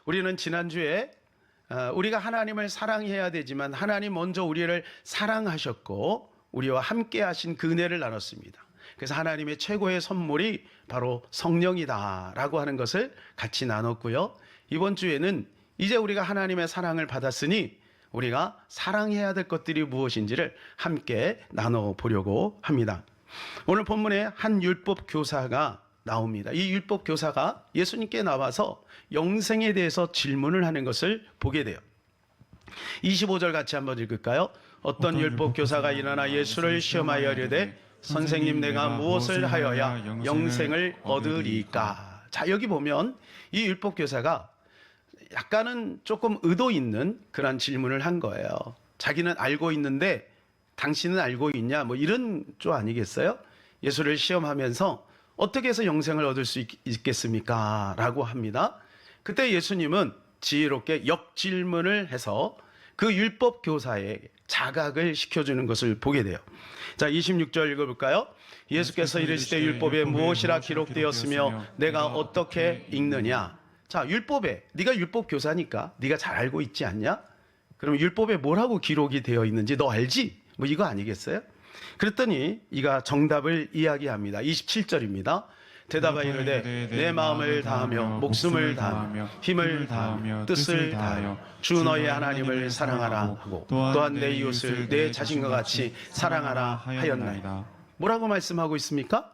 우리는 지난주에 우리가 하나님을 사랑해야 되지만 하나님 먼저 우리를 사랑하셨고 우리와 함께 하신 그 은혜를 나눴습니다. 그래서 하나님의 최고의 선물이 바로 성령이다라고 하는 것을 같이 나눴고요. 이번 주에는 이제 우리가 하나님의 사랑을 받았으니 우리가 사랑해야 될 것들이 무엇인지를 함께 나눠보려고 합니다. 오늘 본문에 한 율법 교사가 나옵니다. 이 율법 교사가 예수님께 나와서 영생에 대해서 질문을 하는 것을 보게 돼요. 25절 같이 한번 읽을까요? 어떤 율법 교사가 일어나 예수를 시험하여 이르되 선생님, 내가 무엇을 하여야 영생을 얻으리까? 자, 여기 보면 이 율법 교사가 약간은 조금 의도 있는 그런 질문을 한 거예요. 자기는 알고 있는데 당신은 알고 있냐? 뭐 이런 쪽 아니겠어요? 예수를 시험하면서 어떻게 해서 영생을 얻을 수 있겠습니까? 라고 합니다. 그때 예수님은 지혜롭게 역질문을 해서 그 율법 교사의 자각을 시켜주는 것을 보게 돼요. 자, 26절 읽어볼까요? 예수께서 이르시되 율법에 무엇이라 기록되었으며 내가 어떻게 읽느냐? 자, 율법에, 네가 율법 교사니까 네가 잘 알고 있지 않냐? 그럼 율법에 뭐라고 기록이 되어 있는지 너 알지? 뭐 이거 아니겠어요? 그랬더니 이가 정답을 이야기합니다. 27절입니다. 대답하여 이르되 내 마음을 다하며 목숨을 다하며 힘을 다하며 뜻을 다하여 주 너희 하나님을 사랑하라 하고 또한 내 이웃을 내 자신과 같이 사랑하라 하였나이다. 뭐라고 말씀하고 있습니까?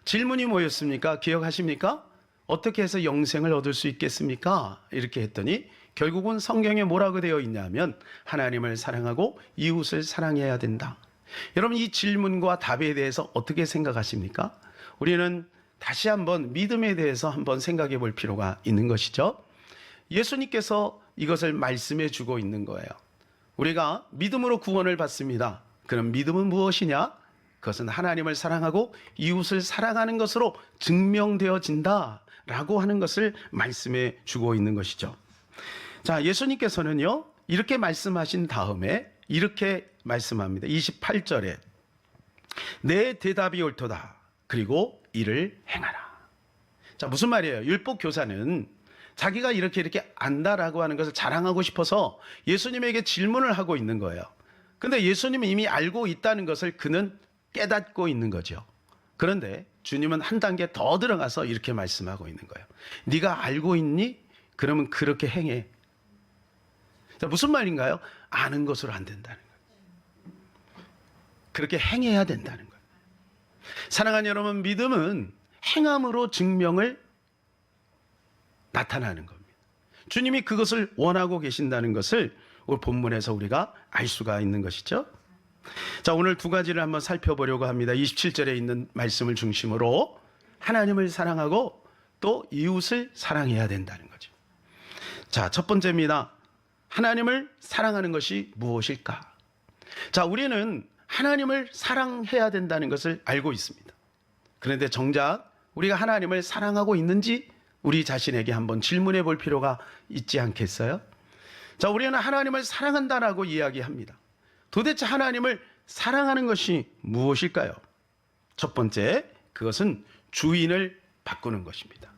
질문이 뭐였습니까? 기억하십니까? 어떻게 해서 영생을 얻을 수 있겠습니까? 이렇게 했더니 결국은 성경에 뭐라고 되어 있냐면 하나님을 사랑하고 이웃을 사랑해야 된다. 여러분, 이 질문과 답에 대해서 어떻게 생각하십니까? 우리는 다시 한번 믿음에 대해서 한번 생각해 볼 필요가 있는 것이죠. 예수님께서 이것을 말씀해 주고 있는 거예요. 우리가 믿음으로 구원을 받습니다. 그럼 믿음은 무엇이냐? 그것은 하나님을 사랑하고 이웃을 사랑하는 것으로 증명되어진다라고 하는 것을 말씀해 주고 있는 것이죠. 자, 예수님께서는요, 이렇게 말씀하신 다음에 이렇게 말씀합니다. 28절에 내 대답이 옳도다. 그리고 이를 행하라. 자, 무슨 말이에요? 율법 교사는 자기가 이렇게 안다라고 하는 것을 자랑하고 싶어서 예수님에게 질문을 하고 있는 거예요. 근데 예수님은 이미 알고 있다는 것을 그는 깨닫고 있는 거죠. 그런데 주님은 한 단계 더 들어가서 이렇게 말씀하고 있는 거예요. 네가 알고 있니? 그러면 그렇게 행해. 자, 무슨 말인가요? 아는 것으로 안 된다는 거예요. 그렇게 행해야 된다는 거예요. 사랑하는 여러분, 믿음은 행함으로 증명을 나타나는 겁니다. 주님이 그것을 원하고 계신다는 것을 오늘 본문에서 우리가 알 수가 있는 것이죠. 자, 오늘 두 가지를 한번 살펴보려고 합니다. 27절에 있는 말씀을 중심으로 하나님을 사랑하고 또 이웃을 사랑해야 된다는 거죠. 자, 첫 번째입니다. 하나님을 사랑하는 것이 무엇일까? 자, 우리는 하나님을 사랑해야 된다는 것을 알고 있습니다. 그런데 정작 우리가 하나님을 사랑하고 있는지 우리 자신에게 한번 질문해 볼 필요가 있지 않겠어요? 자, 우리는 하나님을 사랑한다라고 이야기합니다. 도대체 하나님을 사랑하는 것이 무엇일까요? 첫 번째, 그것은 주인을 바꾸는 것입니다.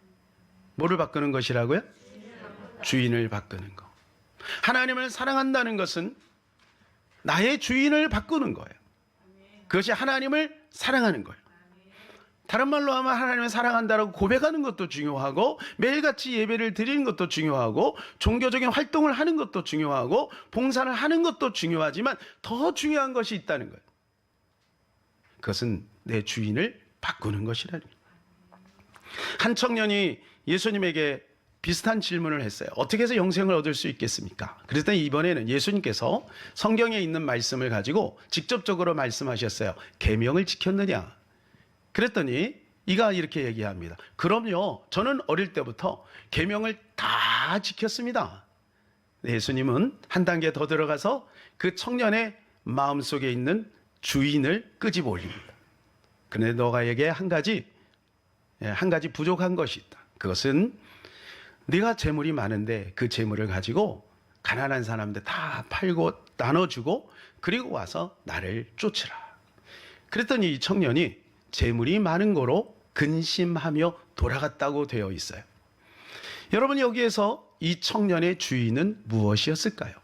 뭐를 바꾸는 것이라고요? 주인을 바꾸는 것. 하나님을 사랑한다는 것은 나의 주인을 바꾸는 거예요. 그것이 하나님을 사랑하는 거예요. 다른 말로 하면 하나님을 사랑한다라고 고백하는 것도 중요하고 매일같이 예배를 드리는 것도 중요하고 종교적인 활동을 하는 것도 중요하고 봉사를 하는 것도 중요하지만 더 중요한 것이 있다는 거예요. 그것은 내 주인을 바꾸는 것이라는 거예요. 한 청년이 예수님에게 비슷한 질문을 했어요. 어떻게 해서 영생을 얻을 수 있겠습니까? 그랬더니 이번에는 예수님께서 성경에 있는 말씀을 가지고 직접적으로 말씀하셨어요. 계명을 지켰느냐? 그랬더니 이가 이렇게 얘기합니다. 그럼요, 저는 어릴 때부터 계명을 다 지켰습니다. 예수님은 한 단계 더 들어가서 그 청년의 마음속에 있는 주인을 끄집어 올립니다. 그런데 너가에게 한 가지 부족한 것이 있다. 그것은 네가 재물이 많은데 그 재물을 가지고 가난한 사람들 다 팔고 나눠주고 그리고 와서 나를 쫓으라. 그랬더니 이 청년이 재물이 많은 거로 근심하며 돌아갔다고 되어 있어요. 여러분, 여기에서 이 청년의 주인은 무엇이었을까요?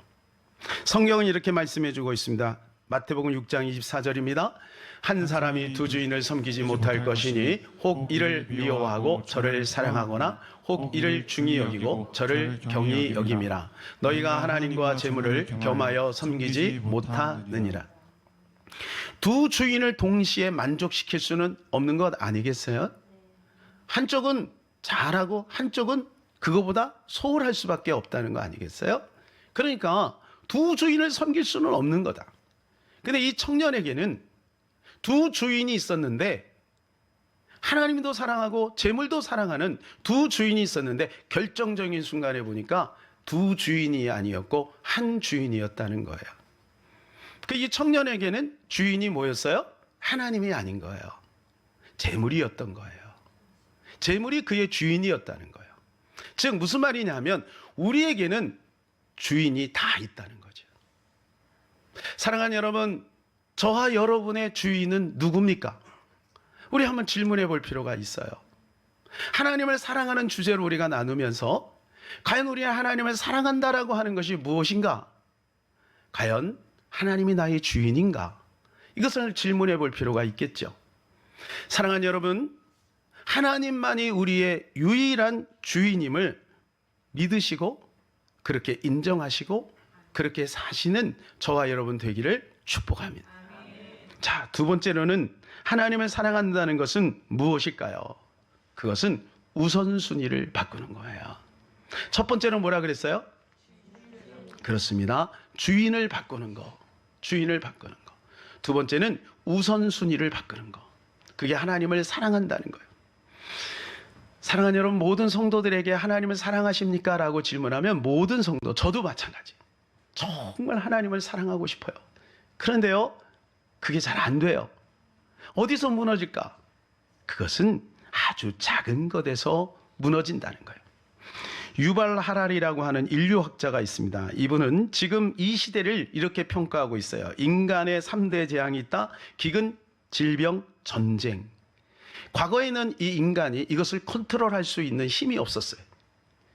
성경은 이렇게 말씀해 주고 있습니다. 마태복음 6장 24절입니다. 한 사람이 두 주인을 섬기지 못할 것이니 혹 이를 미워하고 저를 사랑하거나 혹 이를 중히 여기고 저를 경히 여김이라. 너희가 하나님과 재물을 겸하여 섬기지 못하느니라. 두 주인을 동시에 만족시킬 수는 없는 것 아니겠어요? 한쪽은 잘하고 한쪽은 그거보다 소홀할 수밖에 없다는 거 아니겠어요? 그러니까 두 주인을 섬길 수는 없는 거다. 근데 이 청년에게는 두 주인이 있었는데, 하나님도 사랑하고 재물도 사랑하는 두 주인이 있었는데, 결정적인 순간에 보니까 두 주인이 아니었고 한 주인이었다는 거예요. 이 청년에게는 주인이 뭐였어요? 하나님이 아닌 거예요. 재물이었던 거예요. 재물이 그의 주인이었다는 거예요. 즉 무슨 말이냐면, 우리에게는 주인이 다 있다는 거죠. 사랑하는 여러분, 저와 여러분의 주인은 누굽니까? 우리 한번 질문해 볼 필요가 있어요. 하나님을 사랑하는 주제로 우리가 나누면서 과연 우리가 하나님을 사랑한다라고 하는 것이 무엇인가? 과연 하나님이 나의 주인인가? 이것을 질문해 볼 필요가 있겠죠. 사랑하는 여러분, 하나님만이 우리의 유일한 주인임을 믿으시고 그렇게 인정하시고 그렇게 사시는 저와 여러분 되기를 축복합니다. 자, 두 번째로는 하나님을 사랑한다는 것은 무엇일까요? 그것은 우선순위를 바꾸는 거예요. 첫 번째는 뭐라 그랬어요? 그렇습니다. 주인을 바꾸는 거. 주인을 바꾸는 거. 두 번째는 우선순위를 바꾸는 거. 그게 하나님을 사랑한다는 거예요. 사랑하는 여러분, 모든 성도들에게 하나님을 사랑하십니까? 라고 질문하면 모든 성도, 저도 마찬가지. 정말 하나님을 사랑하고 싶어요. 그런데요, 그게 잘 안 돼요. 어디서 무너질까? 그것은 아주 작은 것에서 무너진다는 거예요. 유발 하랄이라고 하는 인류학자가 있습니다. 이분은 지금 이 시대를 이렇게 평가하고 있어요. 인간의 3대 재앙이 있다. 기근, 질병, 전쟁. 과거에는 이 인간이 이것을 컨트롤할 수 있는 힘이 없었어요.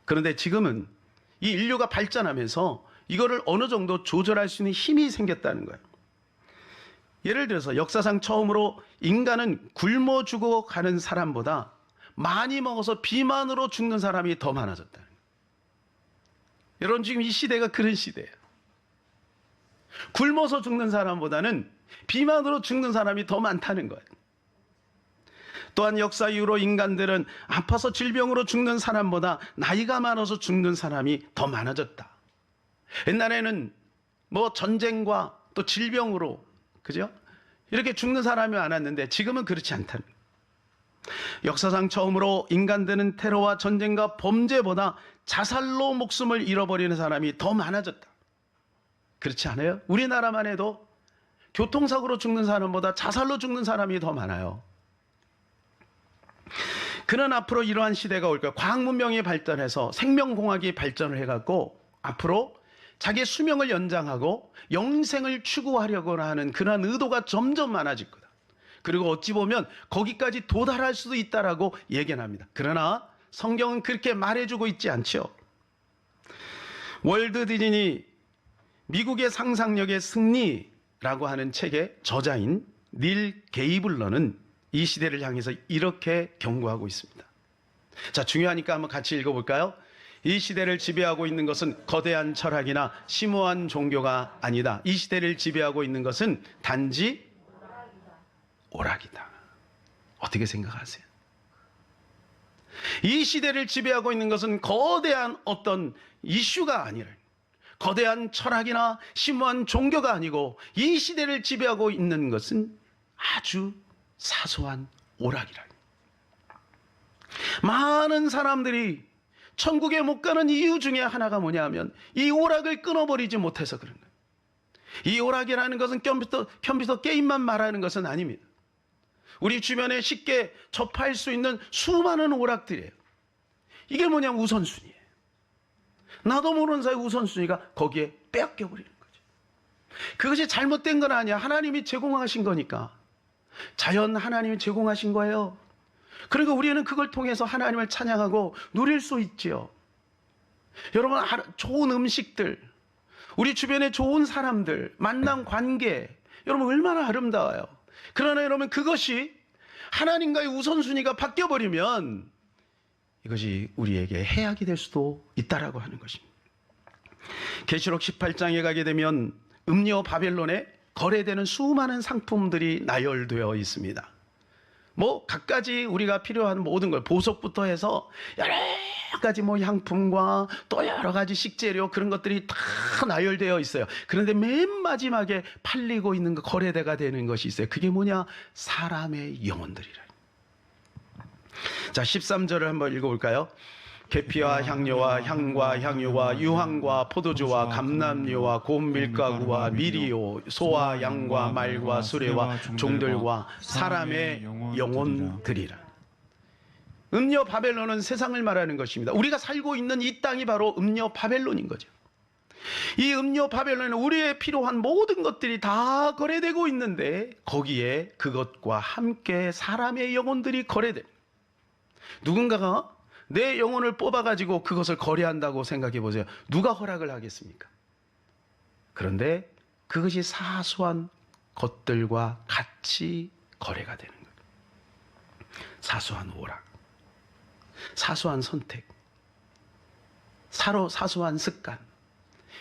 그런데 지금은 이 인류가 발전하면서 이거를 어느 정도 조절할 수 있는 힘이 생겼다는 거예요. 예를 들어서 역사상 처음으로 인간은 굶어 죽어가는 사람보다 많이 먹어서 비만으로 죽는 사람이 더 많아졌다는 거예요. 여러분, 지금 이 시대가 그런 시대예요. 굶어서 죽는 사람보다는 비만으로 죽는 사람이 더 많다는 거예요. 또한 역사 이후로 인간들은 아파서 질병으로 죽는 사람보다 나이가 많아서 죽는 사람이 더 많아졌다. 옛날에는 뭐 전쟁과 또 질병으로, 그죠? 이렇게 죽는 사람이 많았는데 지금은 그렇지 않다는 거예요. 역사상 처음으로 인간들은 테러와 전쟁과 범죄보다 자살로 목숨을 잃어버리는 사람이 더 많아졌다. 그렇지 않아요? 우리나라만 해도 교통사고로 죽는 사람보다 자살로 죽는 사람이 더 많아요. 그는 앞으로 이러한 시대가 올 거예요. 과학문명이 발전해서 생명공학이 발전을 해갖고 앞으로 자기의 수명을 연장하고 영생을 추구하려고 하는 그러한 의도가 점점 많아질 거다. 그리고 어찌 보면 거기까지 도달할 수도 있다라고 예견합니다. 그러나 성경은 그렇게 말해주고 있지 않죠. 월트 디즈니 미국의 상상력의 승리라고 하는 책의 저자인 닐 게이블러는 이 시대를 향해서 이렇게 경고하고 있습니다. 자, 중요하니까 한번 같이 읽어볼까요? 이 시대를 지배하고 있는 것은 거대한 철학이나 심오한 종교가 아니다. 이 시대를 지배하고 있는 것은 단지 오락이다. 어떻게 생각하세요? 이 시대를 지배하고 있는 것은 거대한 어떤 이슈가 아니라, 거대한 철학이나 심오한 종교가 아니고, 이 시대를 지배하고 있는 것은 아주 사소한 오락이라. 많은 사람들이 천국에 못 가는 이유 중에 하나가 뭐냐면 이 오락을 끊어버리지 못해서 그런 거예요. 이 오락이라는 것은 컴퓨터 게임만 말하는 것은 아닙니다. 우리 주변에 쉽게 접할 수 있는 수많은 오락들이에요. 이게 뭐냐면 우선순위예요. 나도 모르는 사이 우선순위가 거기에 빼앗겨버리는 거죠. 그것이 잘못된 건 아니야. 하나님이 제공하신 거니까. 자연 하나님이 제공하신 거예요. 그러니까 우리는 그걸 통해서 하나님을 찬양하고 누릴 수 있지요. 여러분, 좋은 음식들, 우리 주변에 좋은 사람들, 만남 관계, 여러분 얼마나 아름다워요. 그러나 여러분, 그것이 하나님과의 우선순위가 바뀌어버리면 이것이 우리에게 해악이 될 수도 있다라고 하는 것입니다. 계시록 18장에 가게 되면 음료 바벨론에 거래되는 수많은 상품들이 나열되어 있습니다. 뭐 갖가지 우리가 필요한 모든 걸, 보석부터 해서 여러 가지 뭐 향품과 또 여러 가지 식재료, 그런 것들이 다 나열되어 있어요. 그런데 맨 마지막에 팔리고 있는 거, 거래대가 되는 것이 있어요. 그게 뭐냐? 사람의 영혼들이라. 자, 13절을 한번 읽어볼까요? 계피와 향료와 향과 향유와 유황과 포도주와 감람류와 고운 밀가루와 미리오, 소와 양과 말과 수레와 종들과 사람의 영혼들이라. 음녀 바벨론은 세상을 말하는 것입니다. 우리가 살고 있는 이 땅이 바로 음녀 바벨론인 거죠. 이 음녀 바벨론은 우리의 필요한 모든 것들이 다 거래되고 있는데 거기에 그것과 함께 사람의 영혼들이 거래됩니다. 누군가가 내 영혼을 뽑아가지고 그것을 거래한다고 생각해 보세요. 누가 허락을 하겠습니까? 그런데 그것이 사소한 것들과 같이 거래가 되는 거예요. 사소한 오락, 사소한 선택, 사소한 습관,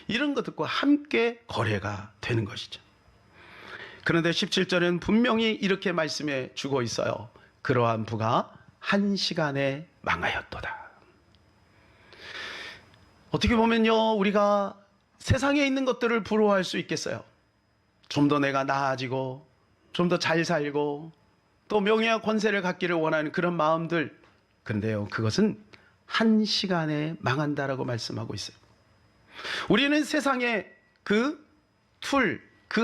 이런 것들과 함께 거래가 되는 것이죠. 그런데 17절에는 분명히 이렇게 말씀해 주고 있어요. 그러한 부가 한 시간에 망하였도다. 어떻게 보면요, 우리가 세상에 있는 것들을 부러워할 수 있겠어요. 좀 더 내가 나아지고 좀 더 잘 살고 또 명예와 권세를 갖기를 원하는 그런 마음들. 그런데요, 그것은 한 시간에 망한다라고 말씀하고 있어요. 우리는 세상의 그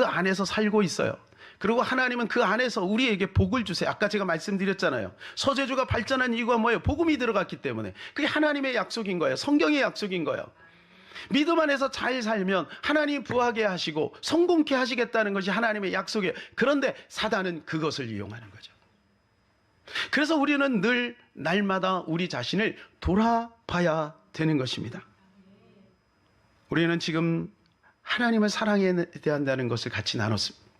안에서 살고 있어요. 그리고 하나님은 그 안에서 우리에게 복을 주세요. 아까 제가 말씀드렸잖아요. 서재주가 발전한 이유가 뭐예요? 복음이 들어갔기 때문에. 그게 하나님의 약속인 거예요. 성경의 약속인 거예요. 믿음 안에서 잘 살면 하나님 부하게 하시고 성공케 하시겠다는 것이 하나님의 약속이에요. 그런데 사단은 그것을 이용하는 거죠. 그래서 우리는 늘 날마다 우리 자신을 돌아봐야 되는 것입니다. 우리는 지금 하나님을 사랑해야 한다는 것을 같이 나눴습니다.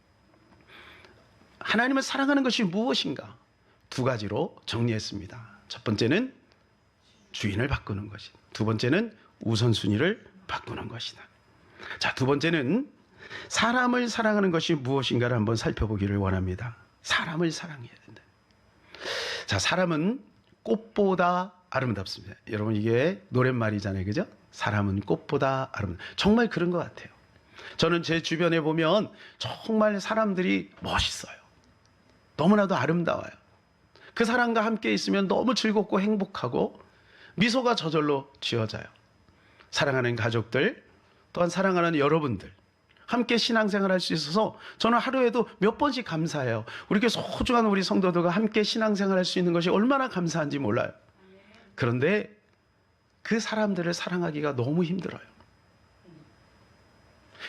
하나님을 사랑하는 것이 무엇인가? 두 가지로 정리했습니다. 첫 번째는 주인을 바꾸는 것이다. 두 번째는 우선순위를 바꾸는 것이다. 자, 두 번째는 사람을 사랑하는 것이 무엇인가를 한번 살펴보기를 원합니다. 사람을 사랑해야 된다. 자, 사람은 꽃보다 아름답습니다. 여러분, 이게 노랫말이잖아요, 그죠? 사람은 꽃보다 아름답다. 정말 그런 것 같아요. 저는 제 주변에 보면 정말 사람들이 멋있어요. 너무나도 아름다워요. 그 사람과 함께 있으면 너무 즐겁고 행복하고 미소가 저절로 지어져요. 사랑하는 가족들, 또한 사랑하는 여러분들, 함께 신앙생활 할 수 있어서 저는 하루에도 몇 번씩 감사해요. 우리 교회 소중한 우리 성도들과 함께 신앙생활 할 수 있는 것이 얼마나 감사한지 몰라요. 그런데 그 사람들을 사랑하기가 너무 힘들어요.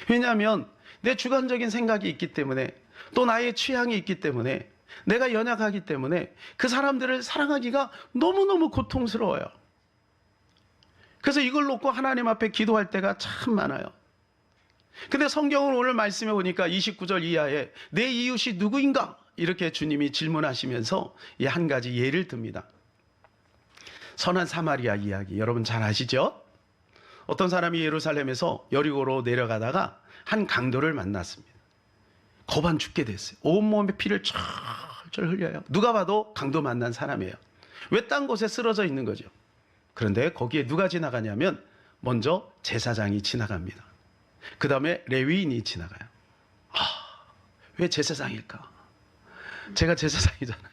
왜냐하면 내 주관적인 생각이 있기 때문에, 또 나의 취향이 있기 때문에, 내가 연약하기 때문에 그 사람들을 사랑하기가 너무너무 고통스러워요. 그래서 이걸 놓고 하나님 앞에 기도할 때가 참 많아요. 근데 성경은 오늘 말씀해 보니까 29절 이하에 내 이웃이 누구인가? 이렇게 주님이 질문하시면서 이 한 가지 예를 듭니다. 선한 사마리아 이야기, 여러분 잘 아시죠? 어떤 사람이 예루살렘에서 여리고로 내려가다가 한 강도를 만났습니다. 거반 죽게 됐어요. 온몸에 피를 철철 흘려요. 누가 봐도 강도 만난 사람이에요. 외딴 곳에 쓰러져 있는 거죠. 그런데 거기에 누가 지나가냐면 먼저 제사장이 지나갑니다. 그 다음에 레위인이 지나가요. 왜 제사장일까? 제가 제사장이잖아요.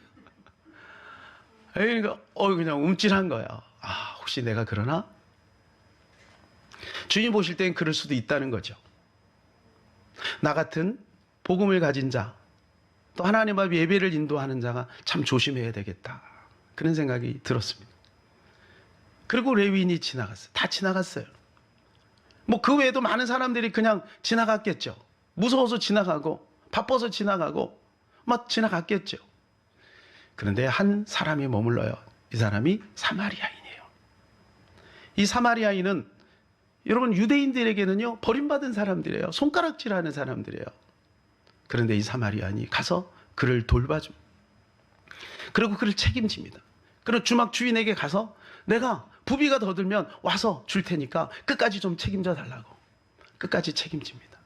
그러니까 그냥 움찔한 거야. 혹시 내가 그러나? 주님 보실 땐 그럴 수도 있다는 거죠. 나 같은 복음을 가진 자, 또 하나님 앞 예배를 인도하는 자가 참 조심해야 되겠다, 그런 생각이 들었습니다. 그리고 레위인이 지나갔어요. 다 지나갔어요. 뭐 그 외에도 많은 사람들이 그냥 지나갔겠죠. 무서워서 지나가고 바빠서 지나가고 막 지나갔겠죠. 그런데 한 사람이 머물러요. 이 사람이 사마리아인이에요. 이 사마리아인은 여러분 유대인들에게는요 버림받은 사람들이에요. 손가락질하는 사람들이에요. 그런데 이 사마리아인이 가서 그를 돌봐줍니다. 그리고 그를 책임집니다. 그리고 주막 주인에게 가서 내가 부비가 더 들면 와서 줄 테니까 끝까지 좀 책임져 달라고. 끝까지 책임집니다.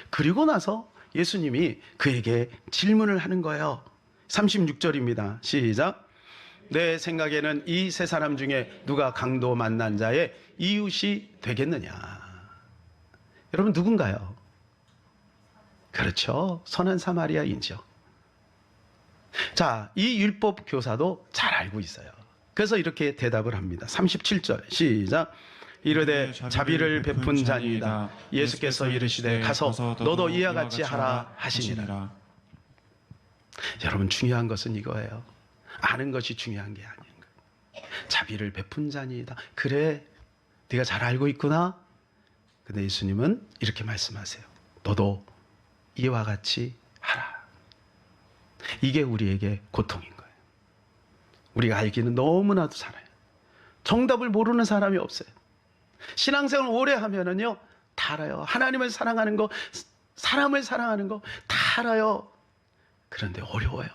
그리고 나서 예수님이 그에게 질문을 하는 거예요. 36절입니다. 시작. 내 생각에는 이 세 사람 중에 누가 강도 만난 자의 이웃이 되겠느냐. 여러분 누군가요? 그렇죠. 선한 사마리아인이죠. 자, 이 율법 교사도 잘 알고 있어요. 그래서 이렇게 대답을 합니다. 37절 시작. 이르되 자비를 베푼 자니이다. 예수께서 이르시되 가서 너도 이와 같이 하라 하시니라. 여러분 중요한 것은 이거예요. 아는 것이 중요한 게 아닌 거예요. 자비를 베푼 자니이다. 그래, 네가 잘 알고 있구나. 근데 예수님은 이렇게 말씀하세요. 너도 이와 같이 하라. 이게 우리에게 고통인 거예요. 우리가 알기는 너무나도 잘해요. 정답을 모르는 사람이 없어요. 신앙생활 오래 하면은요 다 알아요. 하나님을 사랑하는 거, 사람을 사랑하는 거 다 알아요. 그런데 어려워요.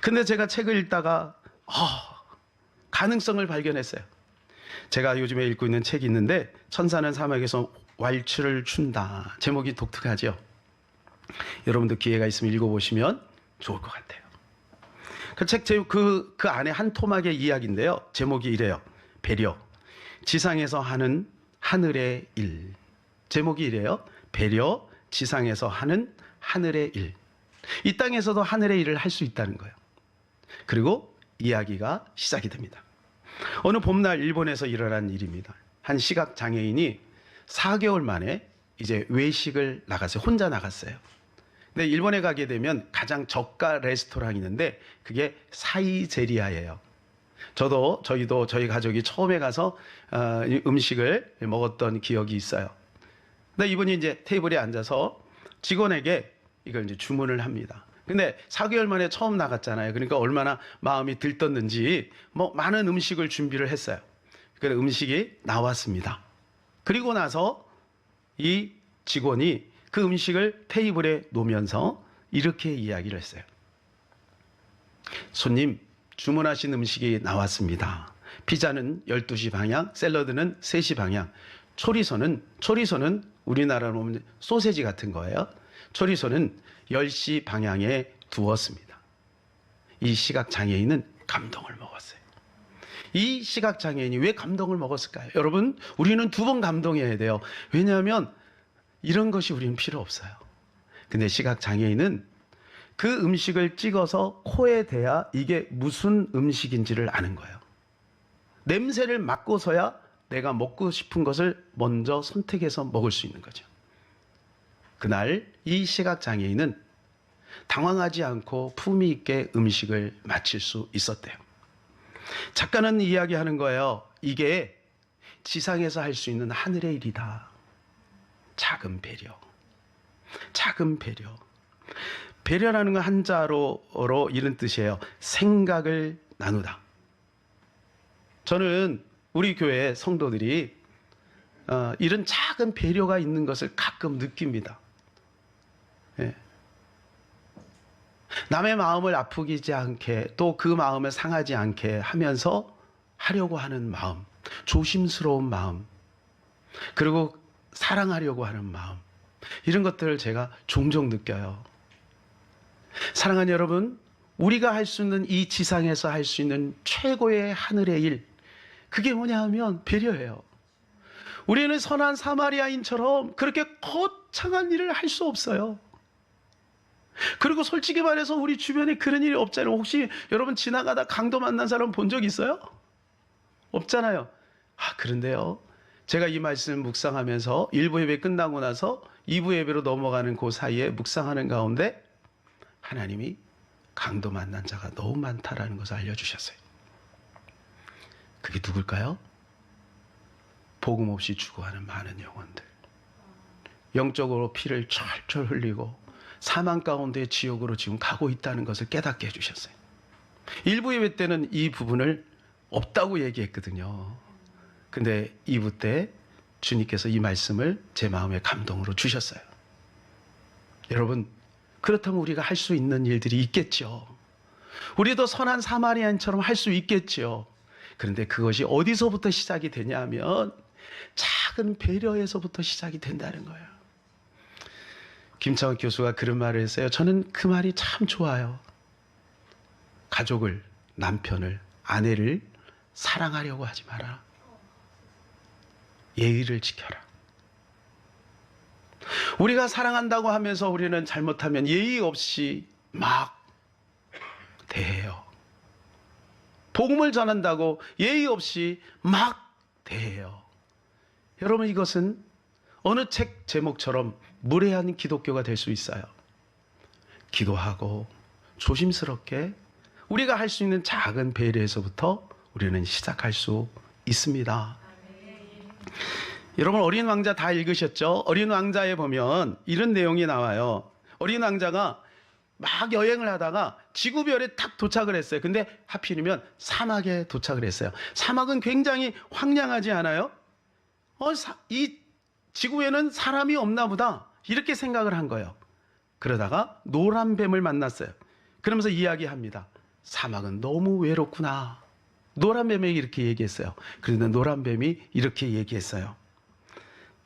근데 제가 책을 읽다가 가능성을 발견했어요. 제가 요즘에 읽고 있는 책이 있는데 천사는 사막에서 왈츠를 춘다. 제목이 독특하죠. 여러분도 기회가 있으면 읽어보시면 좋을 것 같아요. 그 책 그 안에 한 토막의 이야기인데요. 제목이 이래요. 배려. 지상에서 하는 하늘의 일. 제목이 이래요. 배려. 지상에서 하는 하늘의 일. 이 땅에서도 하늘의 일을 할 수 있다는 거예요. 그리고 이야기가 시작이 됩니다. 어느 봄날 일본에서 일어난 일입니다. 한 시각 장애인이 4개월 만에 이제 외식을 나갔어요. 혼자 나갔어요. 근데 일본에 가게 되면 가장 저가 레스토랑이 있는데 그게 사이제리아예요. 저희도 저희 가족이 처음에 가서 음식을 먹었던 기억이 있어요. 근데 이분이 이제 테이블에 앉아서 직원에게 이걸 이제 주문을 합니다. 근데 4개월 만에 처음 나갔잖아요. 그러니까 얼마나 마음이 들떴는지 많은 음식을 준비를 했어요. 그래서 음식이 나왔습니다. 그리고 나서 이 직원이 그 음식을 테이블에 놓으면서 이렇게 이야기를 했어요. 손님, 주문하신 음식이 나왔습니다. 피자는 12시 방향, 샐러드는 3시 방향, 초리소는 우리나라로 보면 소세지 같은 거예요. 초리소는 10시 방향에 두었습니다. 이 시각장애인은 감동을 먹었어요. 이 시각장애인이 왜 감동을 먹었을까요? 여러분, 우리는 2번 감동해야 돼요. 왜냐하면 이런 것이 우리는 필요 없어요. 근데 시각장애인은 그 음식을 찍어서 코에 대야 이게 무슨 음식인지를 아는 거예요. 냄새를 맡고서야 내가 먹고 싶은 것을 먼저 선택해서 먹을 수 있는 거죠. 그날 이 시각장애인은 당황하지 않고 품위 있게 음식을 마칠 수 있었대요. 작가는 이야기하는 거예요. 이게 지상에서 할 수 있는 하늘의 일이다. 작은 배려. 작은 배려. 배려라는 건 한자로 이런 뜻이에요. 생각을 나누다. 저는 우리 교회 성도들이 이런 작은 배려가 있는 것을 가끔 느낍니다. 예. 남의 마음을 아프지 않게 또 그 마음을 상하지 않게 하면서 하려고 하는 마음, 조심스러운 마음, 그리고 사랑하려고 하는 마음, 이런 것들을 제가 종종 느껴요. 사랑하는 여러분, 우리가 할 수 있는 이 지상에서 할 수 있는 최고의 하늘의 일, 그게 뭐냐 하면 배려예요. 우리는 선한 사마리아인처럼 그렇게 거창한 일을 할 수 없어요. 그리고 솔직히 말해서 우리 주변에 그런 일이 없잖아요. 혹시 여러분 지나가다 강도 만난 사람 본 적 있어요? 없잖아요. 그런데요, 제가 이 말씀 묵상하면서 1부 예배 끝나고 나서 2부 예배로 넘어가는 그 사이에 묵상하는 가운데 하나님이 강도 만난 자가 너무 많다라는 것을 알려주셨어요. 그게 누굴까요? 복음 없이 죽어가는 많은 영혼들, 영적으로 피를 철철 흘리고 사망 가운데 지옥으로 지금 가고 있다는 것을 깨닫게 해주셨어요. 1부 예배 때는 이 부분을 없다고 얘기했거든요. 근데 2부 때 주님께서 이 말씀을 제 마음에 감동으로 주셨어요. 여러분, 그렇다면 우리가 할 수 있는 일들이 있겠죠. 우리도 선한 사마리아인처럼 할 수 있겠죠. 그런데 그것이 어디서부터 시작이 되냐면 작은 배려에서부터 시작이 된다는 거예요. 김창원 교수가 그런 말을 했어요. 저는 그 말이 참 좋아요. 가족을, 남편을, 아내를 사랑하려고 하지 마라. 예의를 지켜라. 우리가 사랑한다고 하면서 우리는 잘못하면 예의 없이 막 대해요. 복음을 전한다고 예의 없이 막 대해요. 여러분, 이것은 어느 책 제목처럼 무례한 기독교가 될 수 있어요. 기도하고 조심스럽게 우리가 할 수 있는 작은 배려에서부터 우리는 시작할 수 있습니다. 여러분, 어린 왕자 다 읽으셨죠? 어린 왕자에 보면 이런 내용이 나와요. 어린 왕자가 막 여행을 하다가 지구별에 딱 도착을 했어요. 근데 하필이면 사막에 도착을 했어요. 사막은 굉장히 황량하지 않아요? 이 지구에는 사람이 없나 보다, 이렇게 생각을 한 거예요. 그러다가 노란 뱀을 만났어요. 그러면서 이야기합니다. 사막은 너무 외롭구나. 노란 뱀에게 이렇게 얘기했어요. 그런데 노란 뱀이 이렇게 얘기했어요.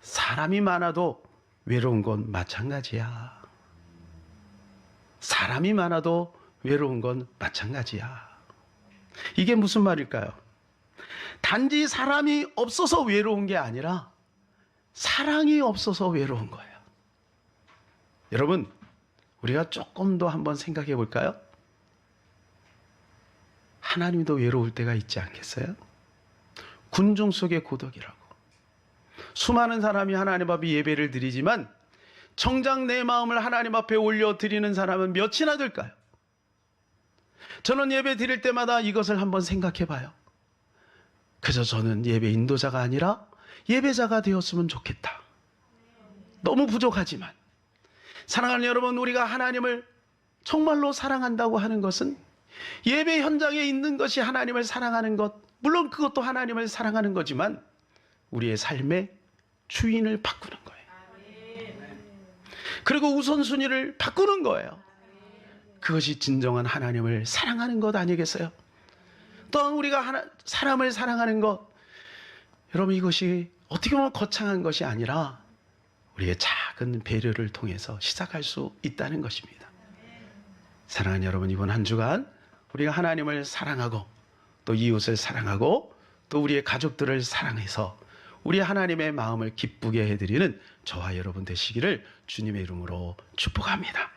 사람이 많아도 외로운 건 마찬가지야. 사람이 많아도 외로운 건 마찬가지야. 이게 무슨 말일까요? 단지 사람이 없어서 외로운 게 아니라 사랑이 없어서 외로운 거예요. 여러분, 우리가 조금 더 한번 생각해 볼까요? 하나님도 외로울 때가 있지 않겠어요? 군중 속의 고독이라고. 수많은 사람이 하나님 앞에 예배를 드리지만 정작 내 마음을 하나님 앞에 올려드리는 사람은 몇이나 될까요? 저는 예배 드릴 때마다 이것을 한번 생각해 봐요. 그저 저는 예배 인도자가 아니라 예배자가 되었으면 좋겠다. 너무 부족하지만, 사랑하는 여러분, 우리가 하나님을 정말로 사랑한다고 하는 것은 예배 현장에 있는 것이 하나님을 사랑하는 것, 물론 그것도 하나님을 사랑하는 거지만 우리의 삶의 주인을 바꾸는 거예요. 그리고 우선순위를 바꾸는 거예요. 그것이 진정한 하나님을 사랑하는 것 아니겠어요? 또한 우리가 사람을 사랑하는 것, 여러분, 이것이 어떻게 보면 거창한 것이 아니라 우리의 작은 배려를 통해서 시작할 수 있다는 것입니다. 사랑하는 여러분, 이번 한 주간 우리가 하나님을 사랑하고 또 이웃을 사랑하고 또 우리의 가족들을 사랑해서 우리 하나님의 마음을 기쁘게 해드리는 저와 여러분 되시기를 주님의 이름으로 축복합니다.